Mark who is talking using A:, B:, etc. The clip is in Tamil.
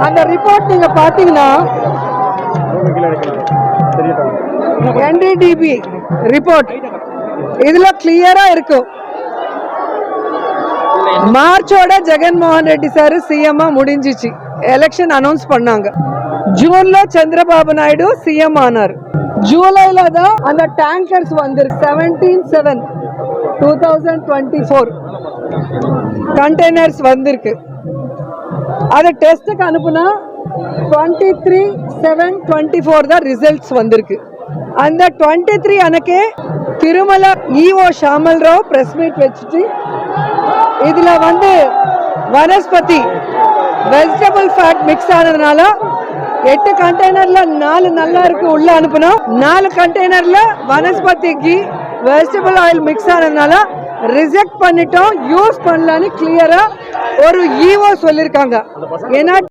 A: அந்த ரிப்போர்ட் நீங்க பாத்தீங்கன்னா என்டிடிபி ரிப்போர்ட் இதுல கிளியரா இருக்கும். மார்ச்சோட ஜெகன்மோகன் ரெட்டி சார் சிஎம் முடிஞ்சிச்சு, எலெக்ஷன் அனௌன்ஸ் பண்ணாங்க. ஜூன்ல சந்திரபாபு நாயுடு சிஎம் ஆனார். ஜூலைல தான் அந்த டேங்கர்ஸ் வந்திருக்கு. 17/7/2024 கண்டெய்னர்ஸ் வந்திருக்கு. அதை டெஸ்ட்டுக்கு அனுப்புனா 23/7/24 தான் ரிசல்ட்ஸ் வந்திருக்கு. அந்த 23 அன்னைக்கே Tirumala EO Shyamal Rao press meet வச்சுட்டு இதுல வனஸ்பதி வெஜிடபிள் ஃபேட் மிக்ஸ் ஆனதுனால 8 கண்டெய்னர்ல 4 நல்லா இருக்கு உள்ள அனுப்பணும், 4 கண்டெய்னர்ல vanaspati ghee vegetable oil mix ஆனதுனால ரிஜெக்ட் பண்ணிட்டோம், யூஸ் பண்ணலான்னு கிளியரா ஒரு இஓ சொல்லிருக்காங்க. ஏன்னா